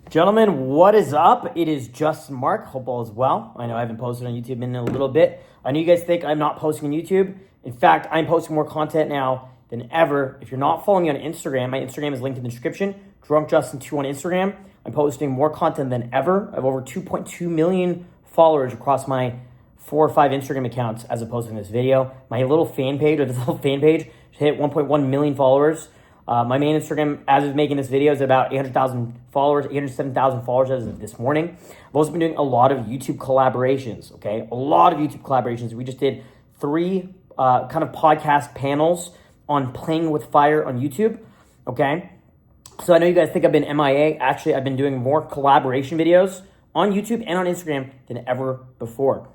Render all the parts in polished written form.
Gentlemen, what is up? It is just Mark. Hope all is well. I know I haven't posted on YouTube in a little bit. I know you guys think I'm not posting on YouTube. In fact, I'm posting more content now than ever. If you're not following me on Instagram, my Instagram is linked in the description. DrunkJustin2 on Instagram. I'm posting more content than ever. I have over 2.2 million followers across my 4 or 5 Instagram accounts as opposed to this video. My little fan page, hit 1.1 million followers. My main Instagram, as of making this video, is about 800,000 followers, 807,000 followers as of this morning. I've also been doing a lot of YouTube collaborations, okay? A lot of YouTube collaborations. We just did 3 kind of podcast panels on playing with fire on YouTube, okay? So I know you guys think I've been MIA. Actually, I've been doing more collaboration videos on YouTube and on Instagram than ever before,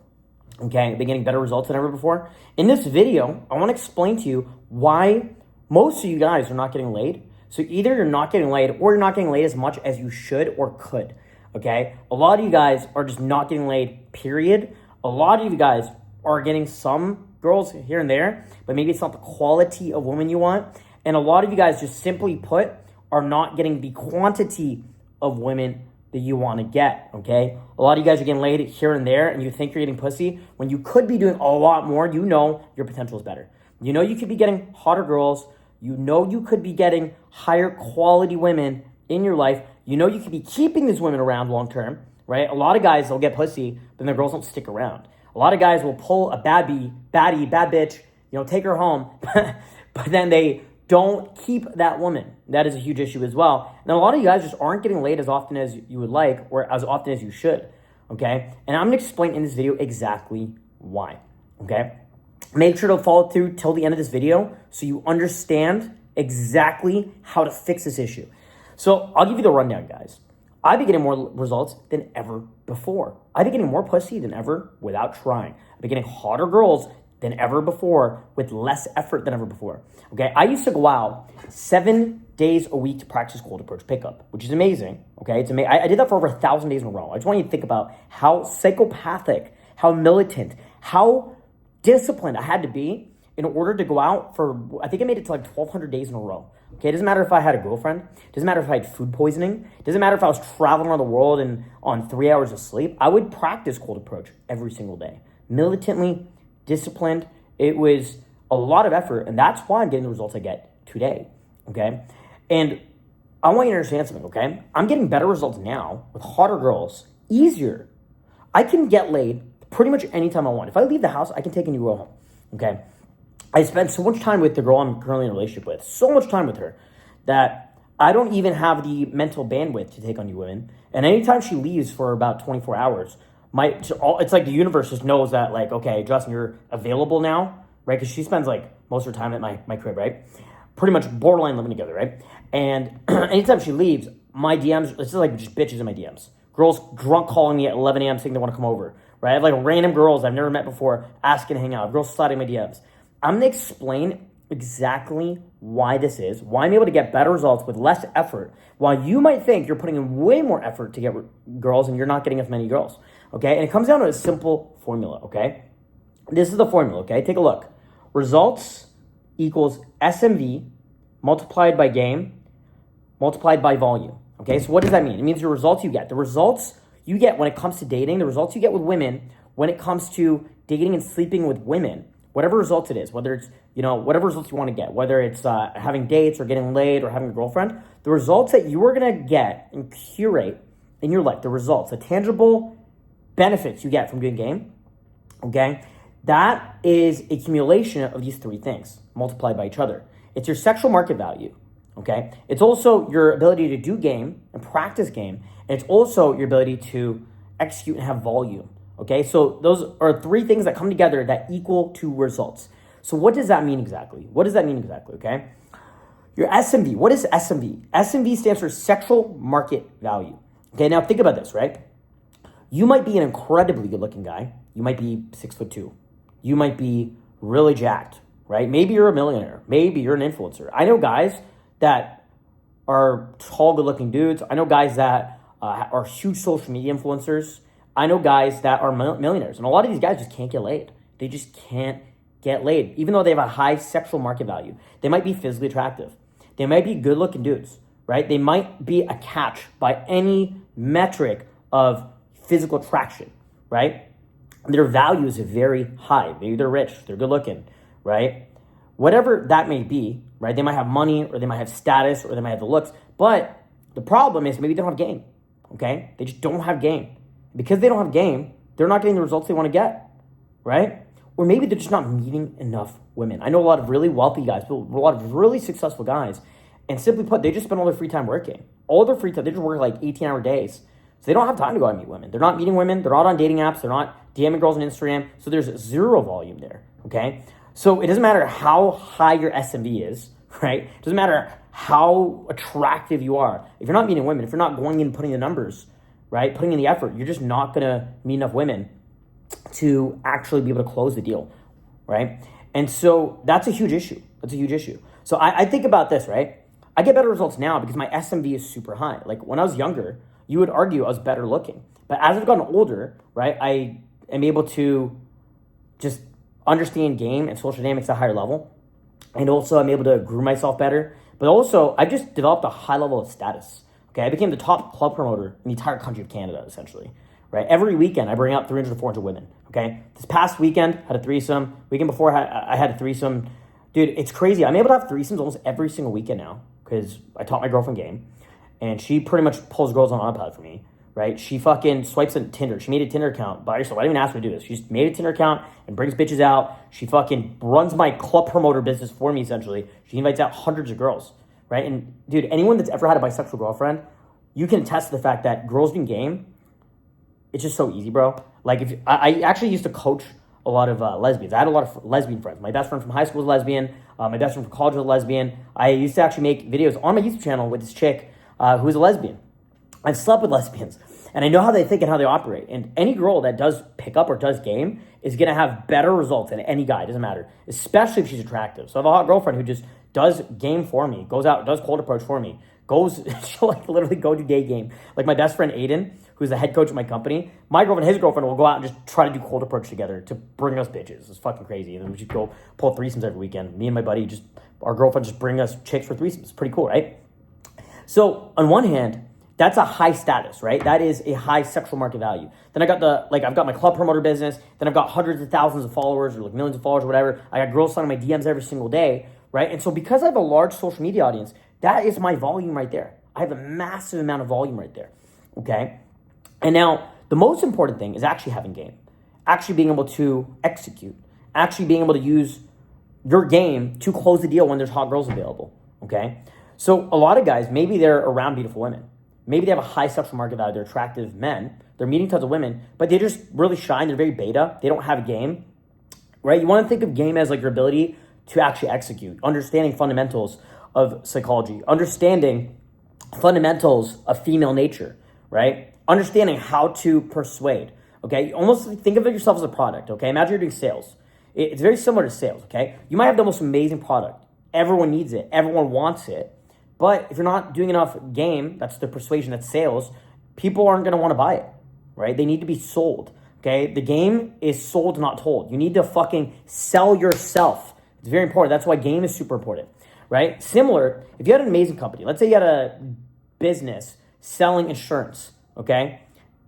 okay? I've been getting better results than ever before. In this video, I want to explain to you why most of you guys are not getting laid. So either you're not getting laid or you're not getting laid as much as you should or could, okay? A lot of you guys are just not getting laid, period. A lot of you guys are getting some girls here and there, but maybe it's not the quality of woman you want. And a lot of you guys, just simply put, are not getting the quantity of women that you want to get, okay? A lot of you guys are getting laid here and there, and you think you're getting pussy when you could be doing a lot more. You know your potential is better. You know you could be getting hotter girls. You know you could be getting higher quality women in your life. You know you could be keeping these women around long term, right? A lot of guys will get pussy, but their girls don't stick around. A lot of guys will pull a bad bitch, take her home, but then they don't keep that woman. That is a huge issue as well. And a lot of you guys just aren't getting laid as often as you would like or as often as you should, okay? And I'm going to explain in this video exactly why, okay? Make sure to follow through till the end of this video so you understand exactly how to fix this issue. So I'll give you the rundown, guys. I've been getting more results than ever before. I've been getting more pussy than ever without trying. I've been getting hotter girls than ever before with less effort than ever before. Okay, I used to go out 7 days a week to practice cold approach pickup, which is amazing. Okay, it's amazing. I did that for over 1,000 days in a row. I just want you to think about how psychopathic, how militant, how disciplined I had to be in order to go out for, I think I made it to like 1,200 days in a row. Okay, it doesn't matter if I had a girlfriend. It doesn't matter if I had food poisoning. It doesn't matter if I was traveling around the world and on 3 hours of sleep. I would practice cold approach every single day. Militantly, disciplined. It was a lot of effort, and that's why I'm getting the results I get today, okay? And I want you to understand something, okay? I'm getting better results now with hotter girls, easier. I can get laid pretty much anytime I want. If I leave the house, I can take a new girl home, okay? I spend so much time with the girl I'm currently in a relationship with, so much time with her, that I don't even have the mental bandwidth to take on new women. And anytime she leaves for about 24 hours, it's like the universe just knows that, like, okay, Justin, you're available now, right? Because she spends like most of her time at my crib, right? Pretty much borderline living together, right? And anytime she leaves, my DMs, it's just like just bitches in my DMs. Girls drunk calling me at 11 a.m. saying they want to come over, right? I have like random girls I've never met before asking to hang out. Girls sliding my DMs. I'm going to explain exactly why this is, why I'm able to get better results with less effort, while you might think you're putting in way more effort to get girls and you're not getting as many girls, okay? And it comes down to a simple formula, okay? This is the formula, okay? Take a look. Results equals SMV multiplied by game multiplied by volume, okay? So what does that mean? It means the results you get. The results you get when it comes to dating, the results you get with women when it comes to dating and sleeping with women, whatever results it is, whether it's, whatever results you want to get, whether it's having dates or getting laid or having a girlfriend, the results that you are going to get and curate in your life, the results, the tangible benefits you get from doing game, okay, that is a accumulation of these 3 things multiplied by each other. It's your sexual market value, okay? It's also your ability to do game and practice game, and it's also your ability to execute and have volume. Okay, so those are 3 things that come together that equal to results. So what does that mean exactly? Okay? Your SMV, what is SMV? SMV stands for sexual market value. Okay, now think about this, right? You might be an incredibly good-looking guy. You might be 6'2". You might be really jacked, right? Maybe you're a millionaire. Maybe you're an influencer. I know guys that are tall, good-looking dudes. I know guys that are huge social media influencers. I know guys that are millionaires, and a lot of these guys just can't get laid. They just can't get laid, even though they have a high sexual market value. They might be physically attractive. They might be good-looking dudes, right? They might be a catch by any metric of physical attraction, right? Their value is very high. Maybe they're rich, they're good looking, right? Whatever that may be, right? They might have money, or they might have status, or they might have the looks. But the problem is maybe they don't have game, okay? They just don't have game. Because they don't have game, they're not getting the results they want to get, right? Or maybe they're just not meeting enough women. I know a lot of really wealthy guys, a lot of really successful guys, and simply put, they just spend all their free time working. All their free time, they just work like 18-hour days. So they don't have time to go out and meet women. They're not meeting women. They're not on dating apps. They're not DMing girls on Instagram. So there's zero volume there, okay? So it doesn't matter how high your SMV is, right? It doesn't matter how attractive you are. If you're not meeting women, if you're not going in and putting the numbers, right, putting in the effort, you're just not going to meet enough women to actually be able to close the deal, right? And so that's a huge issue. That's a huge issue. So I think about this, right? I get better results now because my SMV is super high. Like when I was younger, you would argue I was better looking. But as I've gotten older, right, I am able to just understand game and social dynamics at a higher level. And also I'm able to groom myself better. But also I've just developed a high level of status. Okay, I became the top club promoter in the entire country of Canada, essentially. Right? Every weekend I bring out 300 to 400 women. Okay, this past weekend I had a threesome. Weekend before I had a threesome. Dude, it's crazy. I'm able to have threesomes almost every single weekend now because I taught my girlfriend game. And she pretty much pulls girls on iPad for me, right? She fucking swipes on Tinder. She made a Tinder account by herself. I didn't even ask her to do this. She just made a Tinder account and brings bitches out. She fucking runs my club promoter business for me, essentially. She invites out hundreds of girls, right? And dude, anyone that's ever had a bisexual girlfriend, you can attest to the fact that girls being game, it's just so easy, bro. Like if I actually used to coach a lot of lesbians. I had a lot of lesbian friends. My best friend from high school was lesbian. My best friend from college was lesbian. I used to actually make videos on my YouTube channel with this chick who is a lesbian. I've slept with lesbians, and I know how they think and how they operate. And any girl that does pick up or does game is going to have better results than any guy. It doesn't matter, especially if she's attractive. So I have a hot girlfriend who just does game for me, goes out, does cold approach for me, she'll like literally go to Daygame. Like my best friend Aiden, who's the head coach of my company, my girlfriend and his girlfriend will go out and just try to do cold approach together to bring us bitches. It's fucking crazy. And then we just go pull threesomes every weekend. Me and my buddy, our girlfriend just bring us chicks for threesomes. It's pretty cool, right? So on one hand, that's a high status, right? That is a high sexual market value. Then I've got my club promoter business. Then I've got hundreds of thousands of followers or like millions of followers or whatever. I got girls signing my DMs every single day, right? And so because I have a large social media audience, that is my volume right there. I have a massive amount of volume right there, okay? And now the most important thing is actually having game, actually being able to execute, actually being able to use your game to close the deal when there's hot girls available, okay? So a lot of guys, maybe they're around beautiful women. Maybe they have a high sexual market value. They're attractive men. They're meeting tons of women, but they're just really shy and they're very beta. They don't have a game, right? You want to think of game as like your ability to actually execute, understanding fundamentals of psychology, understanding fundamentals of female nature, right? Understanding how to persuade, okay? Almost think of yourself as a product, okay? Imagine you're doing sales. It's very similar to sales, okay? You might have the most amazing product. Everyone needs it. Everyone wants it. But if you're not doing enough game, that's the persuasion, that's sales, people aren't going to want to buy it, right? They need to be sold, okay? The game is sold, not told. You need to fucking sell yourself. It's very important. That's why game is super important, right? Similar, if you had an amazing company, let's say you had a business selling insurance, okay?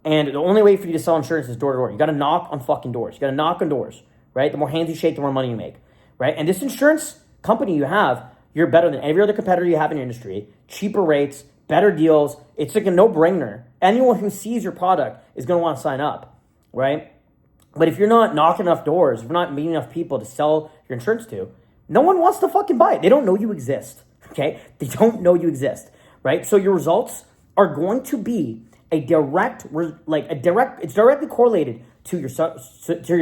And the only way for you to sell insurance is door to door. You got to knock on fucking doors. You got to knock on doors, right? The more hands you shake, the more money you make, right? And this insurance company you have, you're better than every other competitor you have in your industry, cheaper rates, better deals. It's like a no-brainer. Anyone who sees your product is going to want to sign up, right? But if you're not knocking enough doors, if you're not meeting enough people to sell your insurance to, no one wants to fucking buy it. They don't know you exist, okay? They don't know you exist, right? So your results are going to be it's directly correlated to your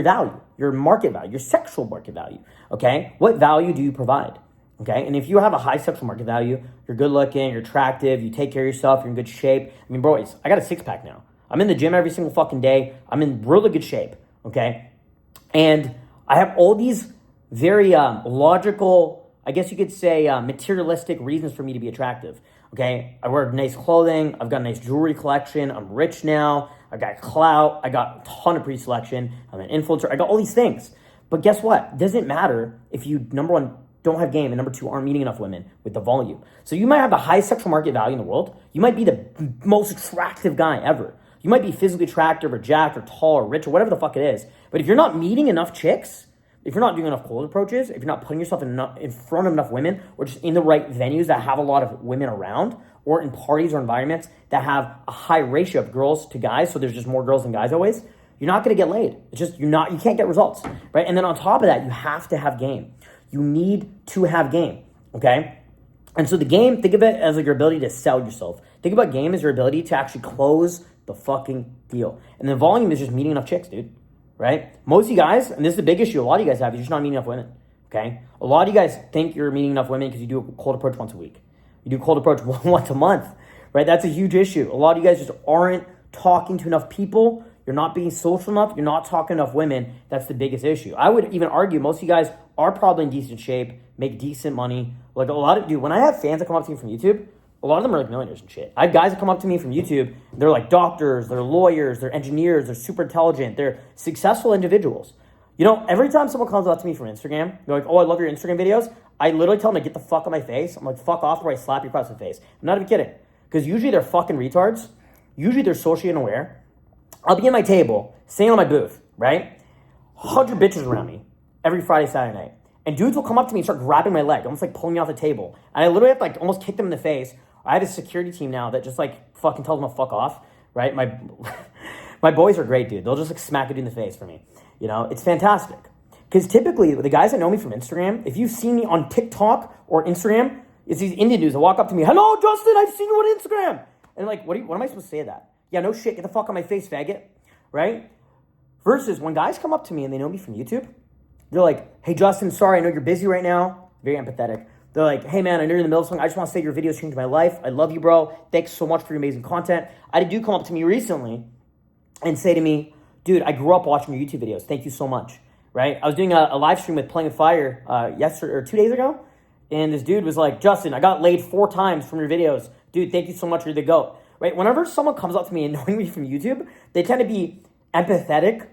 value, your market value, your sexual market value, okay? What value do you provide? Okay, and if you have a high sexual market value, you're good looking, you're attractive, you take care of yourself, you're in good shape. I mean, bro, I got a six-pack now. I'm in the gym every single fucking day. I'm in really good shape, okay? And I have all these very logical, I guess you could say materialistic reasons for me to be attractive, okay? I wear nice clothing. I've got a nice jewelry collection. I'm rich now. I got clout. I got a ton of pre-selection. I'm an influencer. I got all these things. But guess what? It doesn't matter if you, number one, don't have game, and number two, aren't meeting enough women with the volume. So you might have the highest sexual market value in the world. You might be the most attractive guy ever. You might be physically attractive or jacked or tall or rich or whatever the fuck it is. But if you're not meeting enough chicks, if you're not doing enough cold approaches, if you're not putting yourself in front of enough women, or just in the right venues that have a lot of women around, or in parties or environments that have a high ratio of girls to guys, so there's just more girls than guys always, you're not going to get laid. It's just, you can't get results, right? And then on top of that, you have to have game. You need to have game, okay? And so the game, think of it as like your ability to sell yourself. Think about game as your ability to actually close the fucking deal. And then volume is just meeting enough chicks, dude. Right? Most of you guys, and this is a big issue a lot of you guys have, you're just not meeting enough women, okay? A lot of you guys think you're meeting enough women because you do a cold approach once a week. You do cold approach once a month, right? That's a huge issue. A lot of you guys just aren't talking to enough people. You're not being social enough. You're not talking to enough women. That's the biggest issue. I would even argue most of you guys are probably in decent shape, make decent money. Like a lot of, dude, when I have fans that come up to me from YouTube, a lot of them are like millionaires and shit. I have guys that come up to me from YouTube. They're like doctors, they're lawyers, they're engineers, they're super intelligent, they're successful individuals. You know, every time someone comes up to me from Instagram, they're like, oh, I love your Instagram videos. I literally tell them to get the fuck out of my face. I'm like, fuck off, or I slap you across the face. I'm not even kidding. Because usually they're fucking retards. Usually they're socially unaware. I'll be at my table, sitting on my booth, right? 100 bitches around me every Friday, Saturday night. And dudes will come up to me and start grabbing my leg, almost like pulling me off the table. And I literally have to like almost kick them in the face. I have a security team now that just like fucking tells them to fuck off, right? My boys are great, dude. They'll just like smack it in the face for me. You know, it's fantastic. Because typically the guys that know me from Instagram, if you've seen me on TikTok or Instagram, it's these Indian dudes that walk up to me, hello, Justin, I've seen you on Instagram. And like, what am I supposed to say to that? Yeah, no shit, get the fuck on my face, faggot, right? Versus when guys come up to me and they know me from YouTube, they're like, hey, Justin, sorry, I know you're busy right now. Very empathetic. They're like, hey, man, I know you're in the middle of something. I just want to say your videos changed my life. I love you, bro. Thanks so much for your amazing content. I had a dude come up to me recently and say to me, dude, I grew up watching your YouTube videos. Thank you so much, right? I was doing a live stream with Playing with Fire yesterday or 2 days ago, and this dude was like, Justin, I got laid 4 times from your videos. Dude, thank you so much. You're the GOAT, right? Whenever someone comes up to me and knowing me from YouTube, they tend to be empathetic,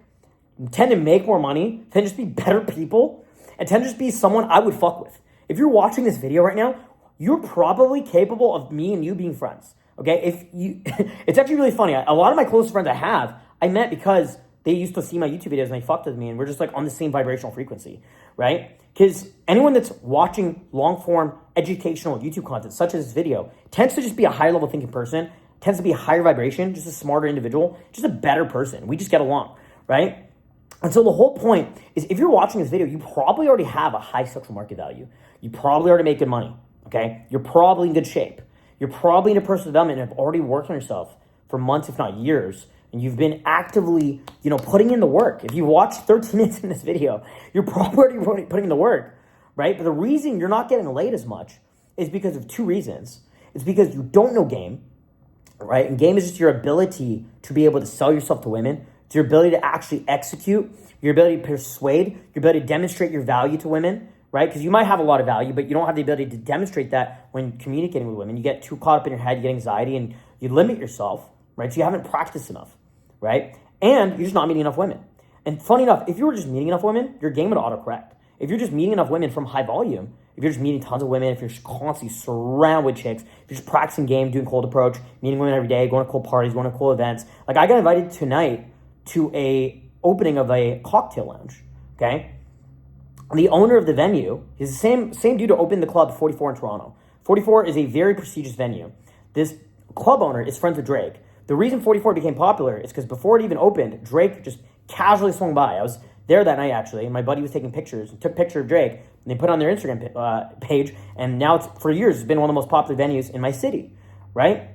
tend to make more money, tend to just be better people, and tend to just be someone I would fuck with. If you're watching this video right now, you're probably capable of me and you being friends, okay? If you, it's actually really funny. A lot of my closest friends I met because they used to see my YouTube videos and they fucked with me and we're just like on the same vibrational frequency, right? Because anyone that's watching long-form educational YouTube content, such as this video, tends to just be a higher level thinking person, tends to be a higher vibration, just a smarter individual, just a better person. We just get along, right? And so the whole point is if you're watching this video, you probably already have a high sexual market value. You probably already make good money, okay? You're probably in good shape. You're probably into personal development and have already worked on yourself for months, if not years, and you've been actively, putting in the work. If you watched 13 minutes in this video, you're probably already putting in the work, right? But the reason you're not getting laid as much is because of 2 reasons. It's because you don't know game, right? And game is just your ability to be able to sell yourself to women. It's your ability to actually execute, your ability to persuade, your ability to demonstrate your value to women, right? Because you might have a lot of value, but you don't have the ability to demonstrate that when communicating with women. You get too caught up in your head, you get anxiety, and you limit yourself, right? So you haven't practiced enough, right? And you're just not meeting enough women. And funny enough, if you were just meeting enough women, your game would autocorrect. If you're just meeting enough women from high volume, if you're just meeting tons of women, if you're just constantly surrounded with chicks, if you're just practicing game, doing cold approach, meeting women every day, going to cool parties, going to cool events. Like I got invited tonight to a opening of a cocktail lounge, okay? The owner of the venue is the same dude who opened the club 44 in Toronto. 44 is a very prestigious venue. This club owner is friends with Drake. The reason 44 became popular is because before it even opened, Drake just casually swung by. I was there that night actually, and my buddy was taking pictures and took a picture of Drake, and they put it on their Instagram page, and now for years it's been one of the most popular venues in my city, right?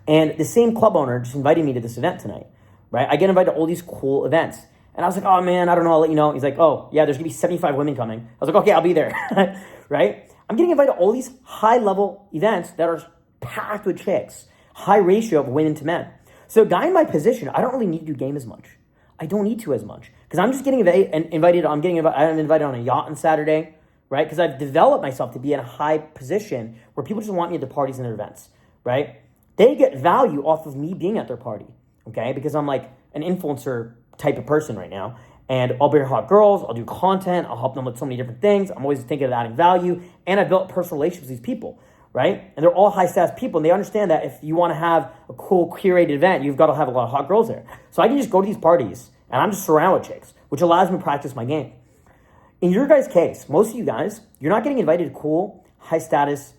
And the same club owner just invited me to this event tonight, right? I get invited to all these cool events. And I was like, oh man, I don't know, I'll let you know. He's like, oh yeah, there's gonna be 75 women coming. I was like, okay, I'll be there, right? I'm getting invited to all these high level events that are packed with chicks, high ratio of women to men. So a guy in my position, I don't really need to do game as much. I don't need to as much because I'm just getting invited. I'm invited on a yacht on Saturday, right? Because I've developed myself to be in a high position where people just want me at the parties and their events, right? They get value off of me being at their party, okay? Because I'm like an influencer type of person right now. And I'll bring hot girls, I'll do content, I'll help them with so many different things. I'm always thinking of adding value. And I've built personal relationships with these people, right? And they're all high status people. And they understand that if you want to have a cool curated event, you've got to have a lot of hot girls there. So I can just go to these parties and I'm just surrounded with chicks, which allows me to practice my game. In your guys' case, most of you guys, you're not getting invited to cool, high status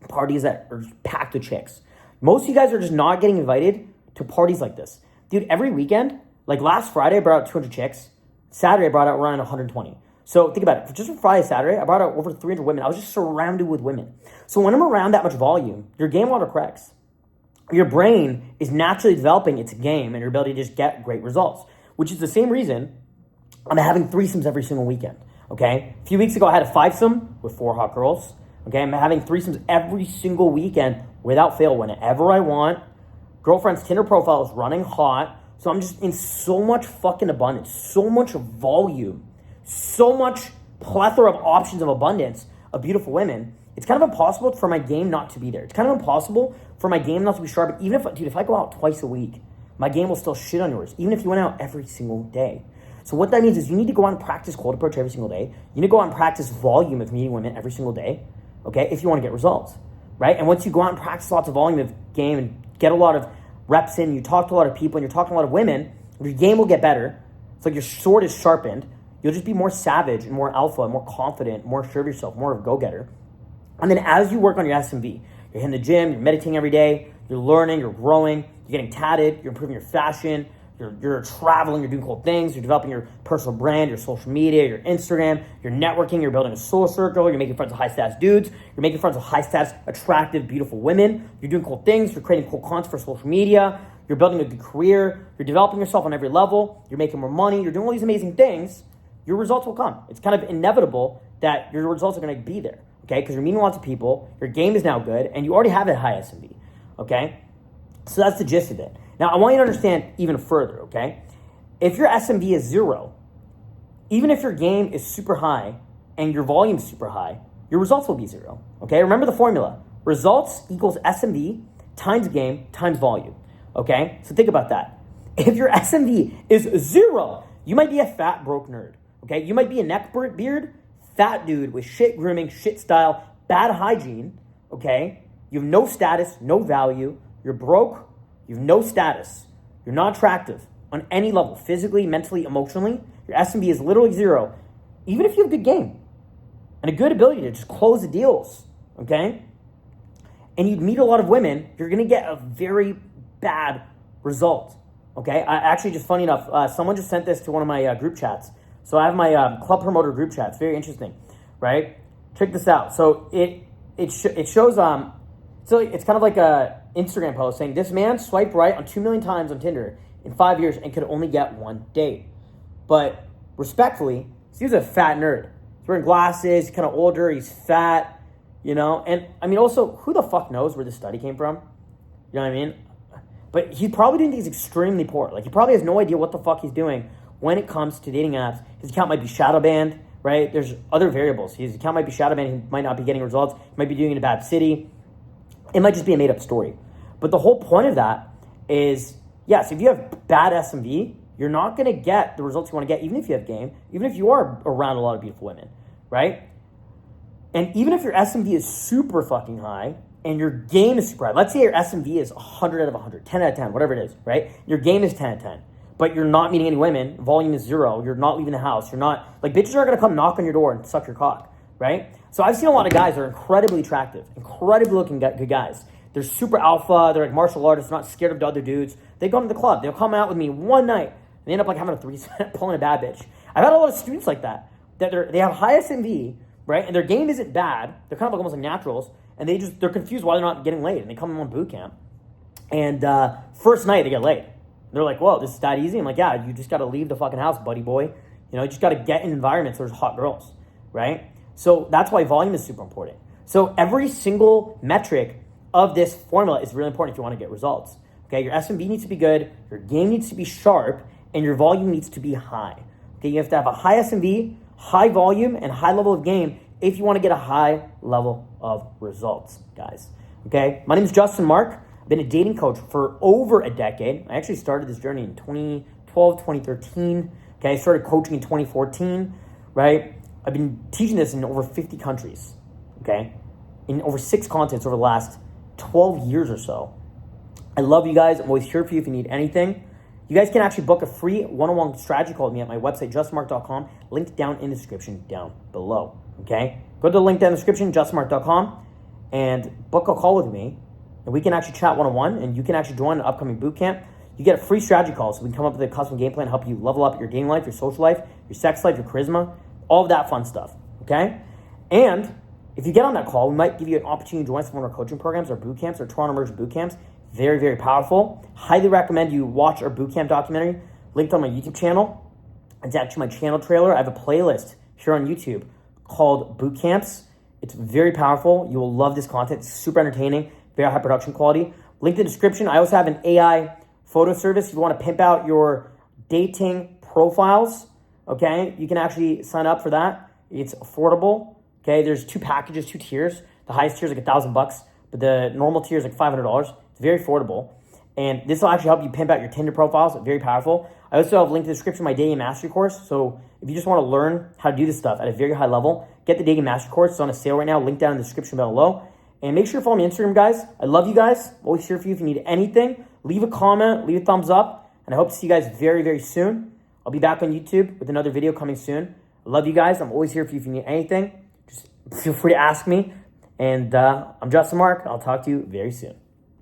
parties that are packed with chicks. Most of you guys are just not getting invited to parties like this. Dude, every weekend, like last Friday, I brought out 200 chicks. Saturday, I brought out around 120. So think about it. Just for Friday, Saturday, I brought out over 300 women. I was just surrounded with women. So when I'm around that much volume, your game autocorrects. Your brain is naturally developing its game and your ability to just get great results, which is the same reason I'm having threesomes every single weekend, okay? A few weeks ago, I had a fivesome with 4 hot girls, okay? I'm having threesomes every single weekend without fail whenever I want. Girlfriend's Tinder profile is running hot. So I'm just in so much fucking abundance, so much volume, so much plethora of options of abundance of beautiful women. It's kind of impossible for my game not to be there. It's kind of impossible for my game not to be sharp. Even if I go out twice a week, my game will still shit on yours, even if you went out every single day. So what that means is you need to go out and practice cold approach every single day. You need to go out and practice volume of meeting women every single day, okay, if you want to get results, right? And once you go out and practice lots of volume of game and get a lot of reps in, you talk to a lot of people and you're talking to a lot of women, your game will get better. It's like your sword is sharpened. You'll just be more savage and more alpha and more confident, more sure of yourself, more of a go-getter. And then as you work on your SMV, you're hitting the gym, you're meditating every day, you're learning, you're growing, you're getting tatted, you're improving your fashion, you're traveling, you're doing cool things, you're developing your personal brand, your social media, your Instagram, you're networking, you're building a soul circle, you're making friends with high-status dudes, you're making friends with high-status, attractive, beautiful women, you're doing cool things, you're creating cool content for social media, you're building a good career, you're developing yourself on every level, you're making more money, you're doing all these amazing things, your results will come. It's kind of inevitable that your results are going to be there, okay? Because you're meeting lots of people, your game is now good, and you already have a high SMV, okay? So that's the gist of it. Now, I want you to understand even further, okay? If your SMV is 0, even if your game is super high and your volume is super high, your results will be 0, okay? Remember the formula. Results equals SMV times game times volume, okay? So think about that. If your SMV is 0, you might be a fat, broke nerd, okay? You might be a neck beard, fat dude with shit grooming, shit style, bad hygiene, okay? You have no status, no value, you're broke, you have no status. You're not attractive on any level, physically, mentally, emotionally. Your SMB is literally 0, even if you have a good game and a good ability to just close the deals, okay? And you meet a lot of women, you're going to get a very bad result, okay? I actually, just funny enough, someone just sent this to one of my group chats. So I have my club promoter group chat. It's very interesting, right? Check this out. So it shows, so it's kind of like a Instagram post saying, this man swiped right on 2 million times on Tinder in 5 years and could only get 1 date. But respectfully, he was a fat nerd. He's wearing glasses, he's kind of older, he's fat, you know? And I mean, also, who the fuck knows where this study came from? You know what I mean? But he probably didn't think he's extremely poor. Like, he probably has no idea what the fuck he's doing when it comes to dating apps. His account might be shadow banned, right? There's other variables. His account might be shadow banned, he might not be getting results, he might be doing it in a bad city. It might just be a made-up story. But the whole point of that is, yes, if you have bad SMV, you're not going to get the results you want to get, even if you have game, even if you are around a lot of beautiful women, right? And even if your SMV is super fucking high and your game is super high, let's say your SMV is 100 out of 100, 10 out of 10, whatever it is, right? Your game is 10 out of 10, but you're not meeting any women, volume is 0, you're not leaving the house, you're not, like, bitches are going to come knock on your door and suck your cock, right? So I've seen a lot of guys that are incredibly attractive, incredibly looking good guys. They're super alpha. They're like martial artists, not scared of the other dudes. They go to the club. They'll come out with me one night. And they end up like having a threesome, pulling a bad bitch. I've had a lot of students like that. They have high SMV, right? And their game isn't bad. They're kind of like almost like naturals. And they're confused why they're not getting laid. And they come on Bootcamp. And first night they get laid. They're like, whoa, this is that easy? I'm like, yeah, you just got to leave the fucking house, buddy boy. You know, you just got to get in environments where there's hot girls, right? So that's why volume is super important. So every single metric of this formula is really important if you want to get results. Okay, your SMV needs to be good, your game needs to be sharp, and your volume needs to be high. Okay, you have to have a high SMV, high volume, and high level of game if you want to get a high level of results, guys. Okay, my name is Justin Marc. I've been a dating coach for over a decade. I actually started this journey in 2012, 2013. Okay, I started coaching in 2014, right? I've been teaching this in over 50 countries, okay? In over 6 continents over the last 12 years or so. I love you guys. I'm always here for you if you need anything. You guys can actually book a free one-on-one strategy call with me at my website, justmark.com. Link down in the description down below, okay? Go to the link down in the description, justmark.com, and book a call with me. And we can actually chat one-on-one, and you can actually join an upcoming bootcamp. You get a free strategy call, so we can come up with a custom game plan, help you level up your dating life, your social life, your sex life, your charisma, all of that fun stuff, okay? And if you get on that call, we might give you an opportunity to join some of our coaching programs, our boot camps, our Toronto Immersion boot camps. Very, very powerful. Highly recommend you watch our boot camp documentary linked on my YouTube channel. It's actually my channel trailer. I have a playlist here on YouTube called Boot Camps. It's very powerful. You will love this content. It's super entertaining, very high production quality. Link in the description. I also have an AI photo service. If you want to pimp out your dating profiles, okay, you can actually sign up for that. It's affordable. Okay, there's 2 packages, 2 tiers. The highest tier is like $1,000, but the normal tier is like $500. It's very affordable. And this will actually help you pimp out your Tinder profiles. Very powerful. I also have a link in the description of my Daygame Mastery course. So if you just want to learn how to do this stuff at a very high level, get the Daygame Mastery course. It's on a sale right now. Link down in the description below. And make sure to follow me on Instagram, guys. I love you guys. I'm always here for you if you need anything. Leave a comment, leave a thumbs up. And I hope to see you guys very, very soon. I'll be back on YouTube with another video coming soon. I love you guys. I'm always here for you if you need anything. Just feel free to ask me. And I'm Justin Mark. I'll talk to you very soon.